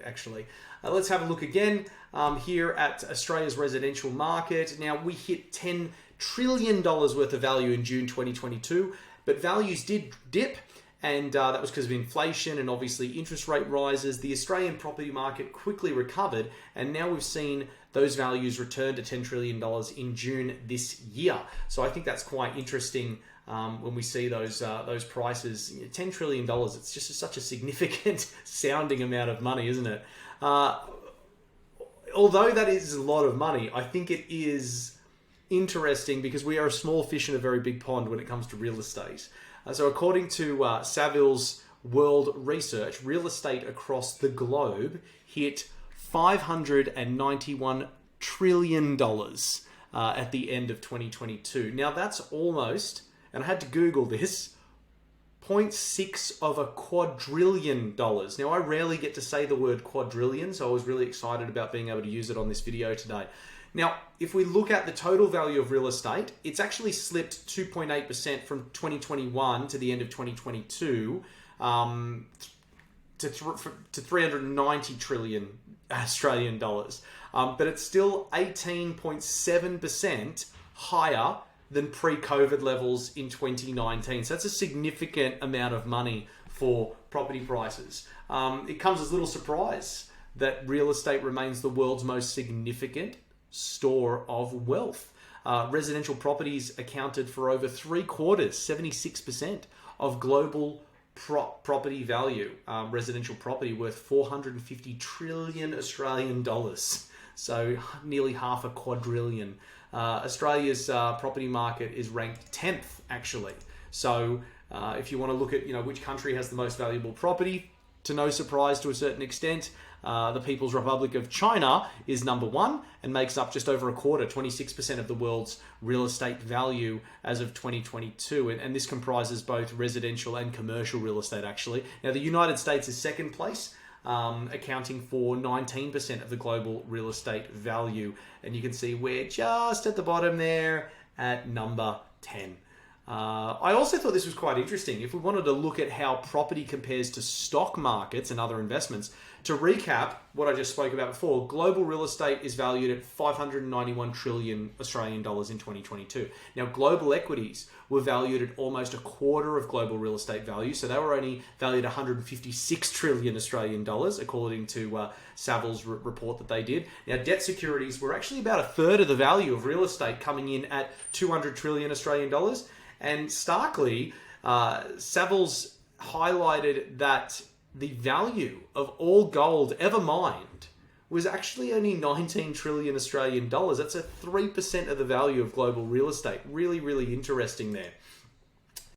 actually. Let's have a look again here at Australia's residential market. Now, we hit $10 trillion worth of value in June 2022, but values did dip, and that was because of inflation and obviously interest rate rises. The Australian property market quickly recovered, and now we've seen those values return to $10 trillion in June this year. So I think that's quite interesting when we see those prices. $10 trillion, it's just such a significant sounding amount of money, isn't it? Although that is a lot of money, I think it is interesting because we are a small fish in a very big pond when it comes to real estate. So according to Saville's World Research, real estate across the globe hit $591 trillion at the end of 2022. Now that's almost, and I had to Google this, 0.6 of a quadrillion dollars. Now I rarely get to say the word quadrillion, so I was really excited about being able to use it on this video today. Now, if we look at the total value of real estate, it's actually slipped 2.8% from 2021 to the end of 2022 to 390 trillion Australian dollars. But it's still 18.7% higher than pre-COVID levels in 2019. So that's a significant amount of money for property prices. It comes as little surprise that real estate remains the world's most significant store of wealth. Residential properties accounted for over 3/4, 76% of global property value. Residential property worth 450 trillion Australian dollars. So nearly half a quadrillion. Australia's property market is ranked 10th, actually. So if you want to look at which country has the most valuable property, to no surprise to a certain extent, the People's Republic of China is number one and makes up just over 1/4, 26% of the world's real estate value as of 2022. And this comprises both residential and commercial real estate, actually. Now, the United States is second place, accounting for 19% of the global real estate value. And you can see we're just at the bottom there at number 10. I also thought this was quite interesting. If we wanted to look at how property compares to stock markets and other investments, to recap what I just spoke about before, global real estate is valued at 591 trillion Australian dollars in 2022. Now, global equities were valued at almost 1/4 of global real estate value, so they were only valued at 156 trillion Australian dollars, according to Saville's report that they did. Now, debt securities were actually about 1/3 of the value of real estate, coming in at 200 trillion Australian dollars. And starkly, Saville's highlighted that the value of all gold ever mined was actually only 19 trillion Australian dollars. That's a 3% of the value of global real estate. Really, really interesting there.